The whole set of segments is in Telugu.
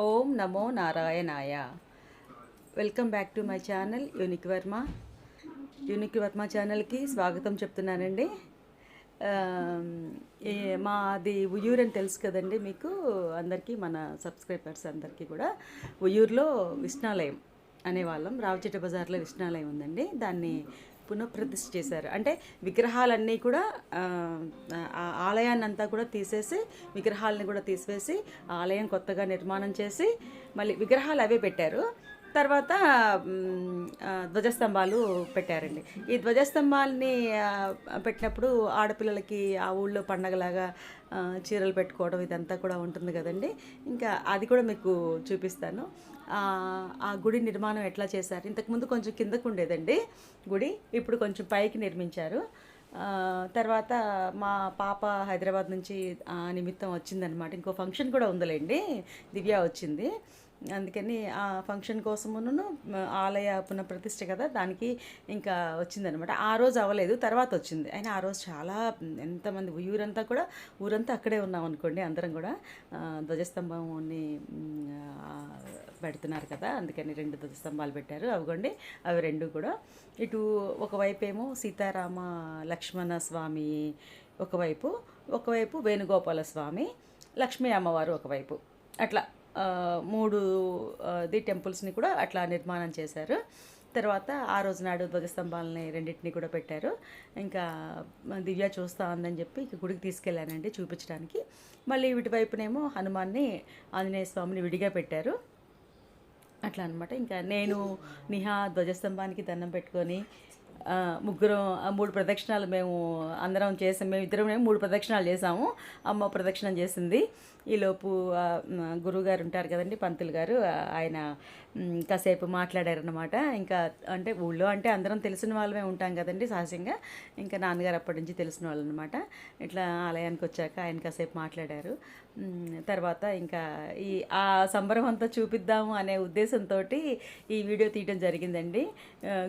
ఓం నమో నారాయణాయ. Welcome back to my channel unique Varma. Unique Varma ఛానల్కి స్వాగతం చెప్తున్నానండి. మాది ఉయ్యూరు అని తెలుసు కదండి మీకు అందరికీ, మన సబ్స్క్రైబర్స్ అందరికీ కూడా. ఉయ్యూరులో విష్ణాలయం అనేవాళ్ళం. రావచెట్టు బజార్లో విష్ణాలయం ఉందండి. దాన్ని పునఃప్రతిష్ఠ చేశారు. అంటే విగ్రహాలన్నీ కూడా ఆలయాన్ని అంతా కూడా తీసేసి, విగ్రహాలని కూడా తీసివేసి ఆలయం కొత్తగా నిర్మాణం చేసి మళ్ళీ విగ్రహాలు అవే పెట్టారు. తర్వాత ధ్వజస్తంభాలు పెట్టారండి. ఈ ధ్వజస్తంభాలని పెట్టినప్పుడు ఆడపిల్లలకి ఆ ఊళ్ళో పండగలాగా చీరలు పెట్టుకోవడం ఇదంతా కూడా ఉంటుంది కదండి. ఇంకా అది కూడా మీకు చూపిస్తాను. ఆ గుడి నిర్మాణం ఎట్లా చేశారు. ఇంతకుముందు కొంచెం కిందకు ఉండేదండి గుడి, ఇప్పుడు కొంచెం పైకి నిర్మించారు. తర్వాత మా పాప హైదరాబాద్ నుంచి నిమిత్తం వచ్చిందనమాట. ఇంకో ఫంక్షన్ కూడా ఉందిలేండి, దివ్య వచ్చింది. అందుకని ఆ ఫంక్షన్ కోసమును ఆలయ పునఃప్రతిష్ఠ కదా, దానికి ఇంకా వచ్చిందనమాట. ఆ రోజు అవ్వలేదు, తర్వాత వచ్చింది. అయినా ఆ రోజు చాలా ఎంతమంది ఊరంతా అక్కడే ఉన్నాం అనుకోండి. అందరం కూడా ధ్వజస్తంభంని పెడుతున్నారు కదా, అందుకని 2 ధ్వజస్తంభాలు పెట్టారు. అవిగోండి, అవి 2 కూడా. ఇటు ఒకవైపు ఏమో సీతారామ లక్ష్మణ స్వామి ఒకవైపు వేణుగోపాల స్వామి, లక్ష్మీ అమ్మవారు ఒకవైపు, అట్లా 3 టెంపుల్స్ని కూడా అట్లా నిర్మాణం చేశారు. తర్వాత ఆ రోజు నాడు ధ్వజస్తంభాలని 2 కూడా పెట్టారు. ఇంకా దివ్య చూస్తా ఉందని చెప్పి గుడికి తీసుకెళ్ళానండి చూపించడానికి. మళ్ళీ వీటి వైపునేమో హనుమాన్ని, ఆంజనేయ స్వామిని విడిగా పెట్టారు. అట్లా అనమాట. ఇంకా నేను నిహా ధ్వజస్తంభానికి దండం పెట్టుకొని ముగ్గురం 3 ప్రదక్షిణాలు మేము అందరం చేసాం. మేము ఇద్దరం 3 ప్రదక్షిణాలు చేసాము. అమ్మ ప్రదక్షిణం చేసింది. ఈలోపు గురువుగారు ఉంటారు కదండి, పంతులు గారు, ఆయన కాసేపు మాట్లాడారనమాట. ఇంకా అంటే ఊళ్ళో అంటే అందరం తెలిసిన వాళ్ళమే ఉంటాం కదండి సహజంగా. ఇంకా నాన్నగారు అప్పటి నుంచి తెలిసిన వాళ్ళు అనమాట. ఇట్లా ఆలయానికి వచ్చాక ఆయన కాసేపు మాట్లాడారు. తర్వాత ఇంకా ఆ సంబరం అంతా చూపిద్దాము అనే ఉద్దేశంతో ఈ వీడియో తీయడం జరిగిందండి.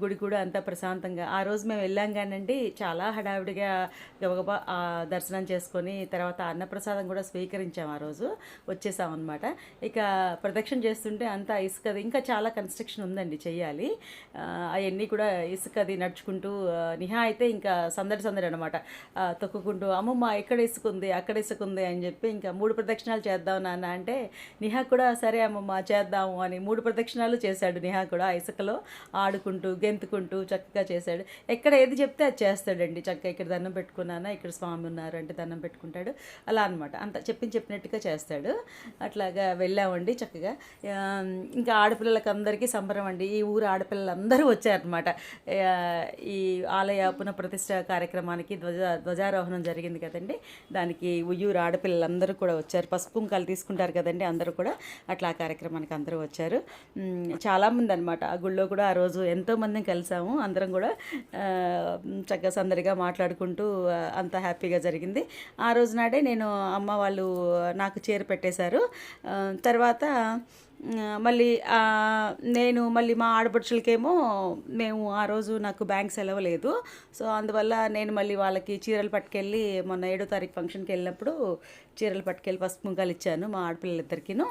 గుడి కూడా అంతా ప్రశాంతంగా. ఆ రోజు మేము వెళ్ళాం కానండి, చాలా హడావిడిగా గబగబా దర్శనం చేసుకొని తర్వాత అన్నప్రసాదం కూడా స్వీకరించాం. ఆ రోజు వచ్చేసామన్నమాట. ఇక ప్రదక్షిణ చేస్తుంటే అంతా ఇసుకది, ఇంకా చాలా కన్స్ట్రక్షన్ ఉందండి చెయ్యాలి. అవన్నీ కూడా ఇసుకది నడుచుకుంటూ, నిహా అయితే ఇంకా సందడి అనమాట. తొక్కుకుంటూ అమ్మమ్మ ఎక్కడ ఇసుకుంది అక్కడ ఇసుకుంది అని చెప్పి ఇంకా 3 ప్రదక్షిణాలు చేద్దాం నాన్న అంటే, నిహా కూడా సరే అమ్మమ్మ చేద్దాము అని 3 ప్రదక్షిణాలు చేశాడు. నిహా కూడా ఇసుకలో ఆడుకుంటూ గెంతుకుంటూ చక్కగా చేశాడు. ఎక్కడ ఏది చెప్తే అది చేస్తాడండి. చక్కగా ఇక్కడ దండం పెట్టుకున్నానా, ఇక్కడ స్వామి ఉన్నారు అంటే దండం పెట్టుకుంటాడు. అలా అనమాట. అంత చెప్పినట్టుగా చేస్తాడు. అట్లాగా వెళ్ళామండి చక్కగా. ఇంకా ఆడపిల్లలకి అందరికీ సంబరం అండి. ఈ ఊరు ఆడపిల్లలందరూ వచ్చారనమాట. ఈ ఆలయ పునఃప్రతిష్ఠ కార్యక్రమానికి ధ్వజారోహణం జరిగింది కదండి, దానికి ఉయ్యూరు ఆడపిల్లలందరూ కూడా వచ్చారు. పసుపు కుంకాలు తీసుకుంటారు కదండి అందరూ కూడా, అట్లా ఆ కార్యక్రమానికి అందరూ వచ్చారు. చాలామంది అనమాట. ఆ గుళ్ళో కూడా ఆ రోజు ఎంతోమందిని కలిసాము. అందరం కూడా చక్కగా సందడిగా మాట్లాడుకుంటూ అంత హ్యాపీగా జరిగింది. ఆ రోజు నాడే నేను అమ్మ వాళ్ళు నాకు చీర పెట్టేశారు. తర్వాత మళ్ళీ నేను మళ్ళీ మా ఆడపడుచులకేమో మేము ఆ రోజు నాకు బ్యాంక్ సెలవు లేదు. సో అందువల్ల నేను మళ్ళీ వాళ్ళకి చీరలు పట్టుకెళ్ళి మొన్న 7వ తారీఖు ఫంక్షన్కి వెళ్ళినప్పుడు చీరలు పట్టుకెళ్ళి పసుపు కుంకాలు ఇచ్చాను మా ఆడపిల్లలిద్దరికీను.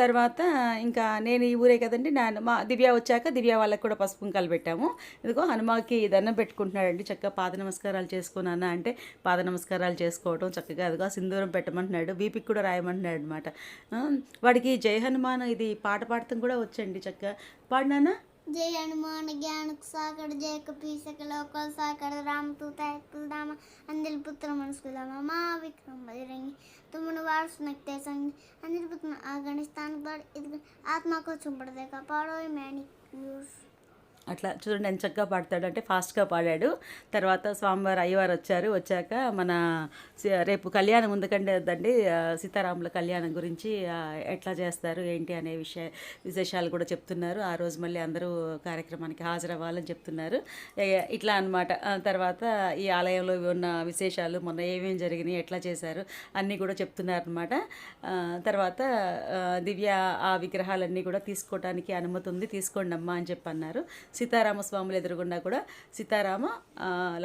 తర్వాత ఇంకా నేను ఈ ఊరే కదండి, మా దివ్య వచ్చాక దివ్య వాళ్ళకి కూడా పసుపు కుంకాలు పెట్టాము. ఇదిగో హనుమాకి దండం పెట్టుకుంటున్నాడండి. చక్కగా పాద నమస్కారాలు చేసుకున్నానా అంటే పాద నమస్కారాలు చేసుకోవడం చక్కగా. అదిగో సింధూరం పెట్టమంటున్నాడు, బీపీకి కూడా రాయమంటున్నాడు అనమాట. వాడికి జై హనుమాన్ ఇది పాట పాడటం కూడా వచ్చండి. చక్కగా పాడినానా. जय हनुमान ज्ञान सागर जय कपी सकल लोकल साकर राम तू तैकुलदाम अंजल पुत्र मनस्कुलाम मा विक्रम बजरंगी तुम वार सुनकते संग अंजल पुत्र आगणिस्तान पर आत्मा को चुंपड़ देखा पाड़ो मैनी అట్లా చూడండి ఎంత చక్కగా పాడతాడు, అంటే ఫాస్ట్గా పాడాడు. తర్వాత స్వామివారు అయ్యవారు వచ్చాక మన రేపు కళ్యాణం ఉందండి, సీతారాముల కళ్యాణం గురించి ఎట్లా చేస్తారు ఏంటి అనే విశేషాలు కూడా చెప్తున్నారు. ఆ రోజు మళ్ళీ అందరూ కార్యక్రమానికి హాజరవ్వాలని చెప్తున్నారు. ఇట్లా అనమాట. తర్వాత ఈ ఆలయంలో ఉన్న విశేషాలు, మొన్న ఏమేమి జరిగినాయి, ఎట్లా చేశారు అన్నీ కూడా చెప్తున్నారనమాట. తర్వాత దివ్య ఆ విగ్రహాలన్నీ కూడా తీసుకోవడానికి అనుమతి ఉంది, తీసుకోండి అమ్మా అని చెప్పన్నారు. సీతారామస్వాములు ఎదురుగుండా కూడా సీతారామ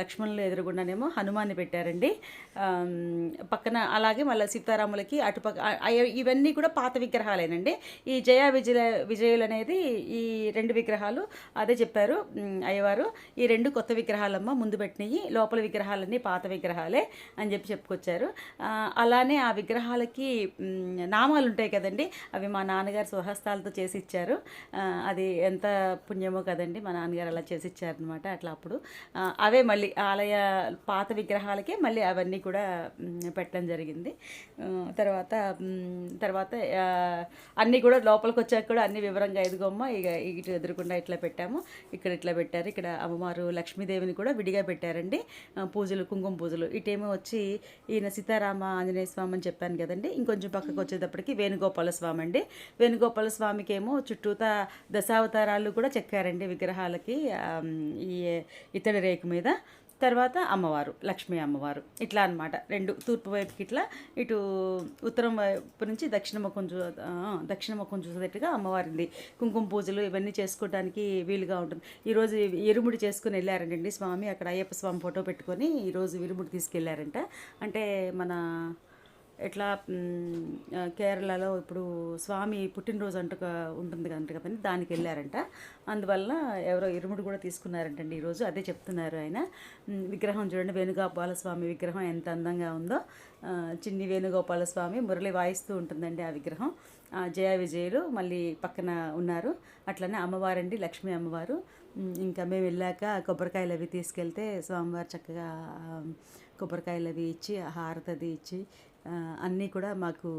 లక్ష్మణులు ఎదురుగుండానేమో హనుమాన్ని పెట్టారండి. పక్కన అలాగే మళ్ళీ సీతారాములకి అటుపక్క ఇవన్నీ కూడా పాత విగ్రహాలేనండి. ఈ జయ విజయులు అనేది ఈ 2 విగ్రహాలు అదే చెప్పారు అయ్యవారు. ఈ 2 కొత్త విగ్రహాలమ్మ ముందు పెట్టినవి, లోపల విగ్రహాలన్నీ పాత విగ్రహాలే అని చెప్పుకొచ్చారు. అలానే ఆ విగ్రహాలకి నామాలు ఉంటాయి కదండి, అవి మా నాన్నగారు స్వహస్తాలతో చేసి ఇచ్చారు. అది ఎంత పుణ్యమో కదండి, మా నాన్నగారు అలా చేసి ఇచ్చారనమాట. అట్లా అప్పుడు అవే మళ్ళీ ఆలయ పాత విగ్రహాలకే మళ్ళీ అవన్నీ కూడా పెట్టడం జరిగింది. తర్వాత అన్నీ కూడా లోపలికి వచ్చాక కూడా అన్ని వివరంగా ఎదుగమ్మ ఇక ఇటు ఎదురుకుండా ఇట్లా పెట్టాము, ఇక్కడ ఇట్లా పెట్టారు. ఇక్కడ అమ్మవారు లక్ష్మీదేవిని కూడా విడిగా పెట్టారండి. పూజలు, కుంకుమ పూజలు. ఇటేమో వచ్చి ఈయన సీతారామ ఆంజనేయ స్వామి అని చెప్పాను కదండి. ఇంకొంచెం పక్కకు వచ్చేటప్పటికి వేణుగోపాల స్వామి అండి. వేణుగోపాల స్వామికి ఏమో చుట్టూతా దశావతారాలు కూడా చెక్కారండి విగ్రహాలకి ఈ ఇత్తడి రేకు మీద. తర్వాత అమ్మవారు, లక్ష్మీ అమ్మవారు ఇట్లా అనమాట. 2 తూర్పు వైపుకి ఇట్లా, ఇటు ఉత్తరం వైపు నుంచి దక్షిణ ముఖం చూసేటట్టుగా అమ్మవారింది. కుంకుమ పూజలు ఇవన్నీ చేసుకోవడానికి వీలుగా ఉంటుంది. ఈరోజు ఇరుముడి చేసుకుని వెళ్ళారంటండి స్వామి. అక్కడ అయ్యప్ప స్వామి ఫోటో పెట్టుకొని ఈరోజు ఇరుముడి తీసుకెళ్లారంట. అంటే మన ఎట్లా కేరళలో ఇప్పుడు స్వామి పుట్టినరోజు ఉంటుంది కదండి, దానికి వెళ్ళారంట. అందువల్ల ఎవరో ఇరుముడు కూడా తీసుకున్నారంటండి ఈరోజు. అదే చెప్తున్నారు ఆయన. విగ్రహం చూడండి, వేణుగోపాల స్వామి విగ్రహం ఎంత అందంగా ఉందో. చిన్ని వేణుగోపాల స్వామి మురళి వాయిస్తూ ఉంటుందండి ఆ విగ్రహం. జయ విజయులు మళ్ళీ పక్కన ఉన్నారు. అట్లనే అమ్మవారండి, లక్ష్మీ అమ్మవారు. ఇంకా మేము వెళ్ళాక కొబ్బరికాయలు అవి తీసుకెళ్తే స్వామివారు చక్కగా కొబ్బరికాయలు అవి ఇచ్చి, హారతి అది ఇచ్చి, అన్నీ కూడా మాకు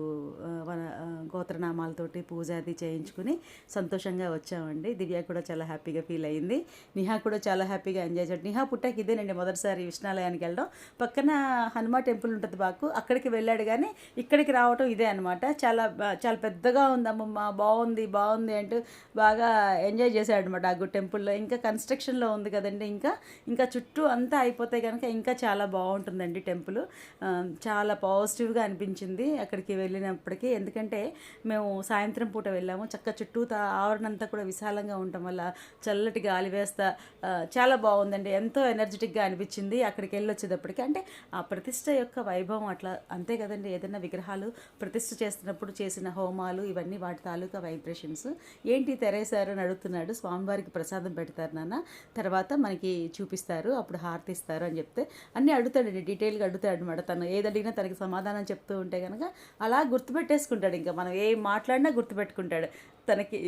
గోత్రనామాలతోటి పూజ అది చేయించుకుని సంతోషంగా వచ్చామండి. దివ్య కూడా చాలా హ్యాపీగా ఫీల్ అయ్యింది. నిహా కూడా చాలా హ్యాపీగా ఎంజాయ్ చేశాడు. నిహా పుట్టాక ఇదేనండి మొదటిసారి విష్ణాలయానికి వెళ్ళడం. పక్కన హనుమ టెంపుల్ ఉంటుంది బాకు, అక్కడికి వెళ్ళాడు కానీ ఇక్కడికి రావటం ఇదే అనమాట. చాలా పెద్దగా ఉంది అమ్మమ్మ, బాగుంది అంటూ బాగా ఎంజాయ్ చేశాడు అనమాట ఆ టెంపుల్లో. ఇంకా కన్స్ట్రక్షన్లో ఉంది కదండి, ఇంకా చుట్టూ అంతా అయిపోతే కనుక ఇంకా చాలా బాగుంటుందండి టెంపుల్. చాలా పాజిటివ్గా అనిపించింది అక్కడికి వెళ్ళినప్పటికీ. ఎందుకంటే మేము సాయంత్రం పూట వెళ్ళాము. చుట్టూ ఆవరణ అంతా కూడా విశాలంగా ఉండటం వల్ల చల్లటి గాలి వేస్తా చాలా బాగుందండి. ఎంతో ఎనర్జెటిక్గా అనిపించింది అక్కడికి వెళ్ళి వచ్చేటప్పటికి. అంటే ఆ ప్రతిష్ట యొక్క వైభవం అట్లా అంతే కదండి. ఏదైనా విగ్రహాలు ప్రతిష్ట చేస్తున్నప్పుడు చేసిన హోమాలు ఇవన్నీ వాటి తాలూకా వైబ్రేషన్స్. ఏంటి తెరేసారు అని అడుగుతున్నాడు. స్వామివారికి ప్రసాదం పెడతారు నాన్న, తర్వాత మనకి చూపిస్తారు, అప్పుడు హారతి ఇస్తారు అని చెప్తే అన్నీ అడుగుతాడండి, డీటెయిల్గా అడుగుతాడు అనమాట. తను ఏదడిగినా తనకి సమాధానం చెప్తూ ఉంటే కనుక అలా గుర్తుపెట్టేసుకుంటాడు. ఇంకా మనం ఏం మాట్లాడినా గుర్తుపెట్టుకుంటాడు. తనకి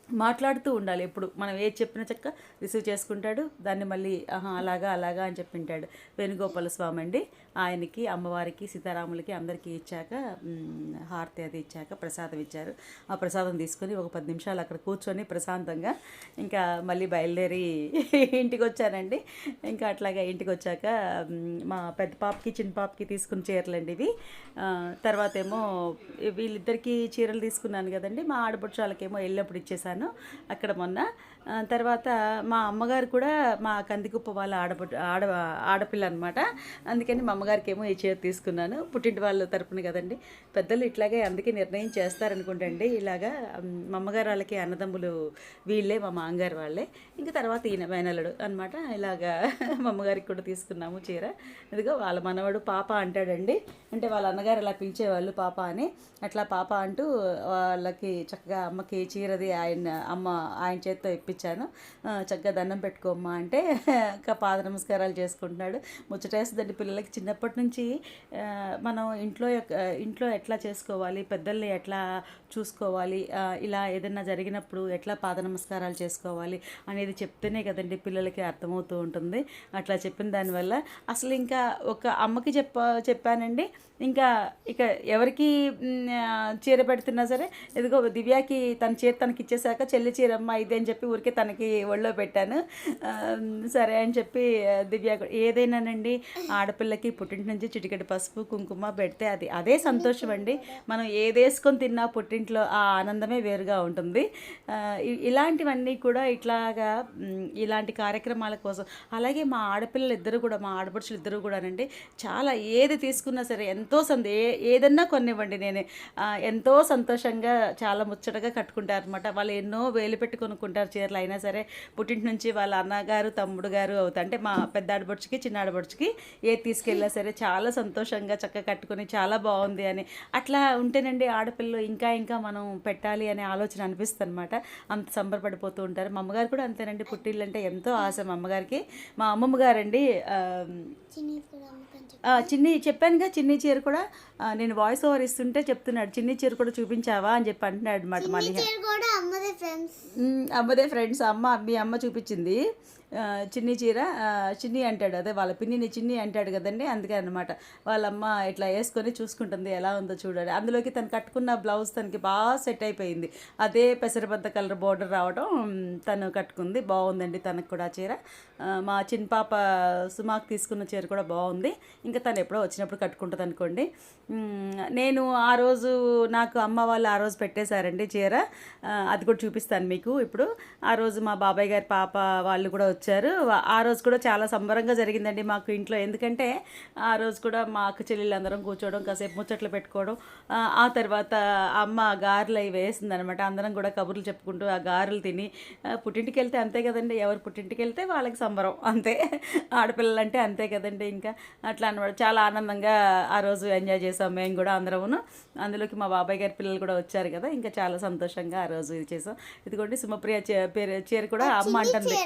మాట్లాడుతూ ఉండాలి ఎప్పుడు, మనం ఏది చెప్పినా చక్క రిసీవ్ చేసుకుంటాడు. దాన్ని మళ్ళీ అలాగా అని చెప్పింటాడు. వేణుగోపాల స్వామి అండి. ఆయనకి, అమ్మవారికి, సీతారాములకి అందరికీ ఇచ్చాక హారతి అది ఇచ్చాక ప్రసాదం ఇచ్చారు. ఆ ప్రసాదం తీసుకొని ఒక 10 నిమిషాలు అక్కడ కూర్చొని ప్రశాంతంగా ఇంకా మళ్ళీ బయలుదేరి ఇంటికి వచ్చానండి. ఇంకా అట్లాగా ఇంటికి వచ్చాక మా పెద్ద పాపకి చిన్న పాపకి తీసుకున్న చీరలండి ఇవి. తర్వాత ఏమో వీళ్ళిద్దరికీ చీరలు తీసుకున్నాను కదండి. మా ఆడపడుచాలకేమో వెళ్ళినప్పుడు ఇచ్చేసాను అక్కడ మొన్న. తర్వాత మా అమ్మగారు కూడా మా కందికుప్ప వాళ్ళ ఆడపిల్ల అనమాట. అందుకని మా అమ్మగారికి ఏమో ఈ చీర తీసుకున్నాను. పుట్టింటి వాళ్ళ తరపున కదండి, పెద్దలు ఇట్లాగే అందుకే నిర్ణయం చేస్తారనుకుంటండి. ఇలాగా మా అమ్మగారు వాళ్ళకి అన్నదమ్ములు వీళ్ళే, మా మామగారు వాళ్ళే. ఇంకా తర్వాత ఈయన మేనల్లుడు అనమాట. ఇలాగా మా అమ్మగారికి కూడా తీసుకున్నాము చీర. ఇదిగో వాళ్ళ మనవడు పాప అంటాడండి. అంటే వాళ్ళ అన్నగారు అలా పిలిచేవాళ్ళు పాప అని. అట్లా పాప అంటూ వాళ్ళకి చక్కగా అమ్మకి చీరది ఆయన చేత్తో ఇప్పించాను. చక్కగా దండం పెట్టుకోమ్మా అంటే పాద నమస్కారాలు చేసుకుంటున్నాడు. ముచ్చటేస్తుందండి పిల్లలకి. చిన్నప్పటి నుంచి మనం ఇంట్లో ఎట్లా చేసుకోవాలి, పెద్దల్ని ఎట్లా చూసుకోవాలి, ఇలా ఏదైనా జరిగినప్పుడు ఎట్లా పాద నమస్కారాలు చేసుకోవాలి అనేది చెప్తేనే కదండి పిల్లలకి అర్థమవుతూ ఉంటుంది. అట్లా చెప్పిన దానివల్ల అసలు ఇంకా ఒక అమ్మకి చెప్పానండి. ఇక ఎవరికి చీర పెడుతున్నా సరే, ఇదిగో దివ్యాకి తన చీర తనకి ఇచ్చేసాక చెల్లి చీరమ్మ ఇది అని చెప్పి ఊరికే తనకి ఒళ్ళో పెట్టాను. సరే అని చెప్పి దివ్య ఏదైనానండి ఆడపిల్లకి పుట్టింటి నుంచి చిటికెడు పసుపు కుంకుమ పెడితే అదే సంతోషం అండి. మనం ఏది వేసుకొని తిన్నా పుట్టింట్లో ఆ ఆనందమే వేరుగా ఉంటుంది. ఇలాంటివన్నీ కూడా ఇట్లాగా ఇలాంటి కార్యక్రమాల కోసం అలాగే మా ఆడపిల్లలు ఇద్దరు కూడా మా ఆడపడుచులు ఇద్దరు కూడానండి చాలా ఏది తీసుకున్నా సరే ఎంతో ఏదన్నా కొనివ్వండి నేను ఎంతో సంతోషంగా చాలా ముచ్చటగా కట్టుకుంటారు అనమాట. వాళ్ళు ఎన్నో వేలు పెట్టి కొనుక్కుంటారు చీరలు అయినా సరే పుట్టింటి నుంచి వాళ్ళ అన్నగారు తమ్ముడు గారు అవుతా అంటే మా పెద్ద ఆడపడుచుకి చిన్న ఆడపడుచుకి ఏది తీసుకెళ్ళినా సరే చాలా సంతోషంగా చక్కగా కట్టుకొని చాలా బాగుంది అని అట్లా ఉంటేనండి ఆడపిల్లలు ఇంకా ఇంకా మనం పెట్టాలి అనే ఆలోచన అనిపిస్తుంది అనమాట. అంత సంబరపడిపోతూ ఉంటారు. మా అమ్మగారు కూడా అంతేనండి. పుట్టిళ్ళు అంటే ఎంతో ఆశ మా అమ్మగారికి. మా అమ్మమ్మ గారండి చిన్ని చెప్పానుగా చిన్ని చీర కూడా నేను వాయిస్ ఓవర్ ఇస్తుంటే చెప్తున్నాడు చిన్ని చీర కూడా చూపించావా అని చెప్పి అంటున్నాడు అనమాట. మళ్ళీ అమ్మదే ఫ్రెండ్స్ మీ అమ్మ చూపించింది చిన్ని చీర. చిన్ని అంటాడు అదే వాళ్ళ పిన్నిని చిన్ని అంటాడు కదండి. అందుకే అనమాట వాళ్ళమ్మ ఇట్లా వేసుకొని చూసుకుంటుంది ఎలా ఉందో చూడాలి. అందులోకి తను కట్టుకున్న బ్లౌజ్ తనకి బాగా సెట్ అయిపోయింది. అదే పెసరబద్ద కలర్ బోర్డర్ రావడం తను కట్టుకుంది. బాగుందండి తనకు కూడా చీర. మా చిన్న పాప సుమాకు తీసుకున్న చీర కూడా బాగుంది. ఇంకా తను ఎప్పుడో వచ్చినప్పుడు కట్టుకుంటుంది అనుకోండి. నేను ఆ రోజు నాకు అమ్మ వాళ్ళు ఆ రోజు పెట్టేశారండి చీర. అది కూడా చూపిస్తాను మీకు ఇప్పుడు. ఆ రోజు మా బాబాయ్ గారి పాప వాళ్ళు కూడా వచ్చారు. ఆ రోజు కూడా చాలా సంబరంగా జరిగిందండి మాకు ఇంట్లో. ఎందుకంటే ఆ రోజు కూడా మా అక్క చెల్లెళ్ళందరం కూర్చోవడం కాసేపు ముచ్చట్లు పెట్టుకోవడం. ఆ తర్వాత అమ్మ గారెలు అవి వేసిందనమాట. అందరం కూడా కబుర్లు చెప్పుకుంటూ ఆ గారెలు తిని పుట్టింటికి వెళ్తే అంతే కదండి. ఎవరు పుట్టింటికి వెళ్తే వాళ్ళకి సంబరం అంతే. ఆడపిల్లలు అంటే అంతే కదండి. ఇంకా అట్లా అనమాట చాలా ఆనందంగా ఆ రోజు ఎంజాయ్ చేసాం మేము కూడా అందరమును. అందులోకి మా బాబాయ్ గారి పిల్లలు కూడా వచ్చారు కదా. ఇంకా చాలా సంతోషంగా ఆ రోజు ఇది చేసాం. ఇదిగోండి సుమప్రియ చీర కూడా అమ్మ అంటుంది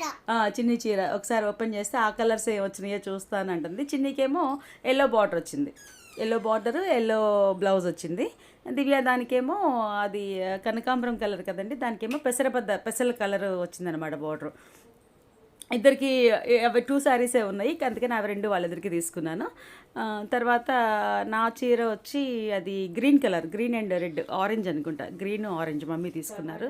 చిన్ని చీర ఒకసారి ఓపెన్ చేస్తే ఆ కలర్స్ ఏ వచ్చినాయో చూస్తాను అంటుంది. చిన్నికేమో ఎల్లో బార్డర్ వచ్చింది. ఎల్లో బార్డరు ఎల్లో బ్లౌజ్ వచ్చింది. దివ్య దానికేమో అది కనకాంబరం కలర్ కదండి. దానికేమో పెసల కలర్ వచ్చిందనమాట బార్డరు. ఇద్దరికి అవి 2 శారీసే ఉన్నాయి. అందుకని అవి 2 వాళ్ళిద్దరికి తీసుకున్నాను. తర్వాత నా చీర వచ్చి అది green colour, green and red, orange అనుకుంటా. గ్రీన్ ఆరెంజ్ మమ్మీ తీసుకున్నారు.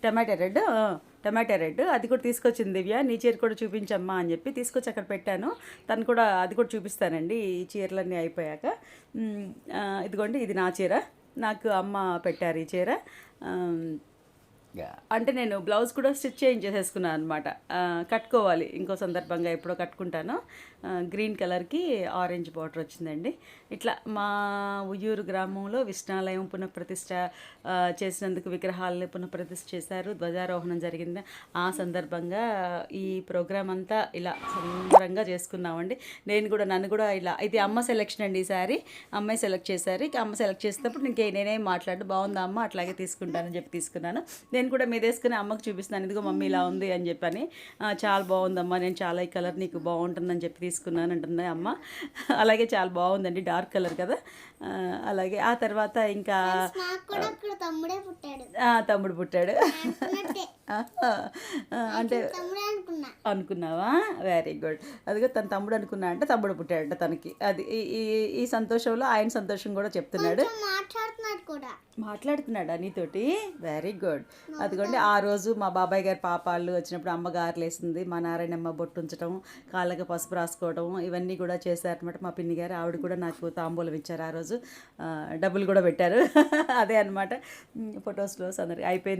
టమాటా రెడ్ అది కూడా తీసుకొచ్చింది దివ్య. నీ చీర కూడా చూపించమ్మా అని చెప్పి తీసుకొచ్చి అక్కడ పెట్టాను. తను కూడా అది కూడా చూపిస్తానండి ఈ చీరలన్నీ అయిపోయాక. ఇదిగోండి ఇది నా చీర. నాకు అమ్మ పెట్టారు ఈ చీర. అంటే నేను బ్లౌజ్ కూడా స్టిచ్ చేయించేసేసుకున్నాను అనమాట. కట్టుకోవాలి ఇంకో సందర్భంగా ఎప్పుడో కట్టుకుంటాను. గ్రీన్ కలర్కి ఆరెంజ్ బార్డర్ వచ్చిందండి. ఇట్లా మా ఉయ్యూరు గ్రామంలో విష్ణాలయం పునఃప్రతిష్ఠ చేసినందుకు విగ్రహాలని పునఃప్రతిష్ఠ చేశారు. ధ్వజారోహణం జరిగింది. ఆ సందర్భంగా ఈ ప్రోగ్రాం అంతా ఇలా సంబరంగా చేసుకున్నామండి. నన్ను కూడా ఇలా ఇది అమ్మ సెలెక్షన్ అండి. ఈసారి అమ్మాయి సెలెక్ట్ చేశారు. అమ్మ సెలెక్ట్ చేసేటప్పుడు నేనేం మాట్లాడు బాగుందా అమ్మ అట్లాగే తీసుకుంటానని చెప్పి తీసుకున్నాను. నేను కూడా మీద వేసుకుని అమ్మకు చూపిస్తున్నాను. ఇదిగో మమ్మీ ఇలా ఉంది అని చెప్పని. చాలా బాగుందమ్మా, నేను చాలా ఈ కలర్ నీకు బాగుంటుందని చెప్పి తీసుకున్నాను అంటున్నాయి అమ్మ. అలాగే చాలా బాగుందండి, డార్క్ కలర్ కదా. అలాగే ఆ తర్వాత ఇంకా తమ్ముడు పుట్టాడు అంటే అనుకున్నావా? Very good. అదిగో తన తమ్ముడు అనుకున్నా అంటే తమ్ముడు పుట్టాడంట తనకి. అది ఈ సంతోషంలో ఆయన సంతోషం కూడా చెప్తున్నాడు. మాట్లాడుతున్నాడా నీతోటి? Very good. అదిగోండి ఆ రోజు మా బాబాయ్ గారి పాపాళ్ళు వచ్చినప్పుడు అమ్మ గారెలు వేసింది. మా నారాయణమ్మ బొట్టు ఉంచడం, కాళ్ళకి పసుపు రాసుకోవడం ఇవన్నీ కూడా చేశారనమాట మా పిన్ని గారు. ఆవిడ కూడా నాకు తాంబూలం ఇచ్చారు ఆ రోజు. డబ్బులు కూడా పెట్టారు. అదే అనమాట ఫొటోస్లో సందడి అయిపోయింది.